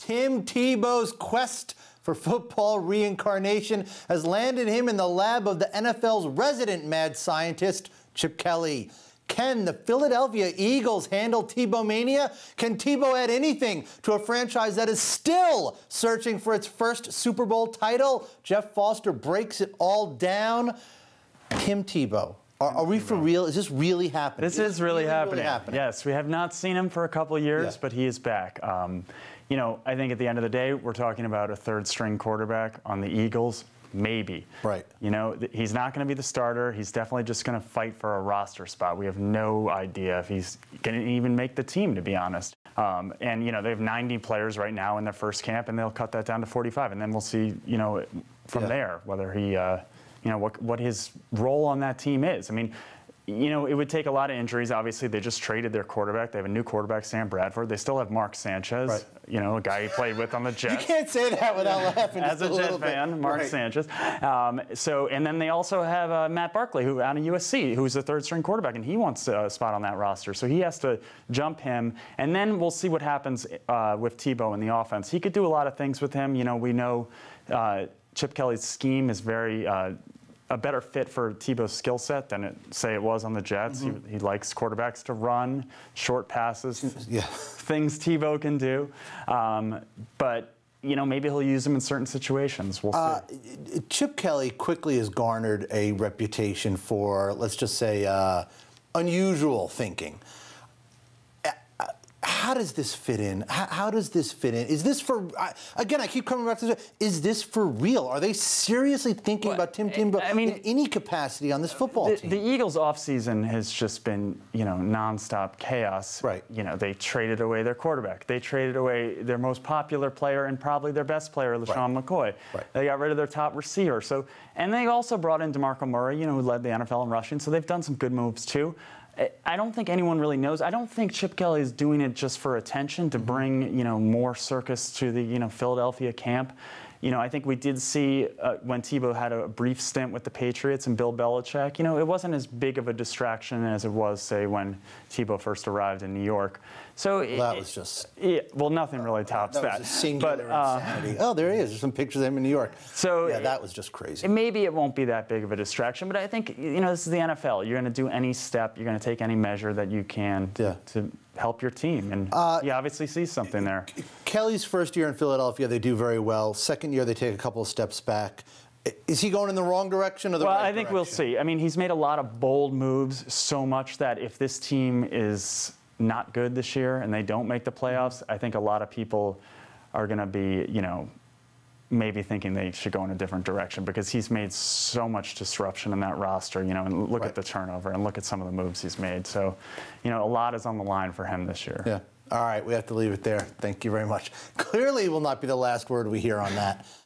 Tim Tebow's quest for football reincarnation has landed him in the lab of the NFL's resident mad scientist, Chip Kelly. Can the Philadelphia Eagles handle Tebow mania? Can Tebow add anything to a franchise that is still searching for its first Super Bowl title? Geoff Foster breaks it all down. Tim Tebow. Are we for real? Is this really happening? This is really happening. Really happening. Yes, we have not seen him for a couple of years, but he is back. You know, I think at the end of the day, we're talking about a third-string quarterback on the Eagles. Maybe. Right. You know, he's not going to be the starter. He's definitely just going to fight for a roster spot. We have no idea if he's going to even make the team, to be honest. And, you know, they have 90 players right now in their first camp, and they'll cut that down to 45. And then we'll see, you know, from there whether he, you know, what his role on that team is. I mean, you know, it would take a lot of injuries. Obviously, they just traded their quarterback. They have a new quarterback, Sam Bradford. They still have Mark Sanchez, you know, a guy he played with on the Jets. You can't say that without laughing. As a Jet fan, Mark Sanchez. And then they also have Matt Barkley, who out of USC, who's a third-string quarterback, and he wants a spot on that roster. So he has to jump him. And then we'll see what happens with Tebow in the offense. He could do a lot of things with him. You know, we know Chip Kelly's scheme is very a better fit for Tebow's skill set than it was on the Jets. He likes quarterbacks to run, short passes, things Tebow can do. But, you know, maybe he'll use them in certain situations. We'll see. Chip Kelly quickly has garnered a reputation for, let's just say, unusual thinking. How does this fit in? How does this fit in? Is this for, again, I keep coming back to this, is this for real? Are they seriously thinking about Tim Tebow in any capacity on this football team? The Eagles' offseason has just been, you know, nonstop chaos. Right. You know, they traded away their quarterback. They traded away their most popular player and probably their best player, LaShawn McCoy. They got rid of their top receiver. So, and they also brought in DeMarco Murray, you know, who led the NFL in rushing. So they've done some good moves, too. I don't think anyone really knows. I don't think Chip Kelly is doing it just for attention, to bring, you know, more circus to the, you know, Philadelphia camp. You know, I think we did see when Tebow had a brief stint with the Patriots and Bill Belichick, you know, it wasn't as big of a distraction as it was, say, when Tebow first arrived in New York. So that was just... well, nothing really tops that. That was a singular insanity. Oh, there he is. There's some pictures of him in New York. So yeah, that was just crazy. Maybe it won't be that big of a distraction, but I think, you know, this is the NFL. You're going to do any step, you're going to take any measure that you can to help your team. And you obviously see something there. Kelly's first year in Philadelphia, they do very well. Second year, they take a couple of steps back. Is he going in the wrong direction or the right direction? Well, I think we'll see. I mean, he's made a lot of bold moves, so much that if this team is not good this year and they don't make the playoffs, I think a lot of people are going to be, you know, maybe thinking they should go in a different direction, because he's made so much disruption in that roster, you know, and look at the turnover and look at some of the moves he's made. So, you know, a lot is on the line for him this year. Yeah. All right, we have to leave it there. Thank you very much. Clearly will not be the last word we hear on that.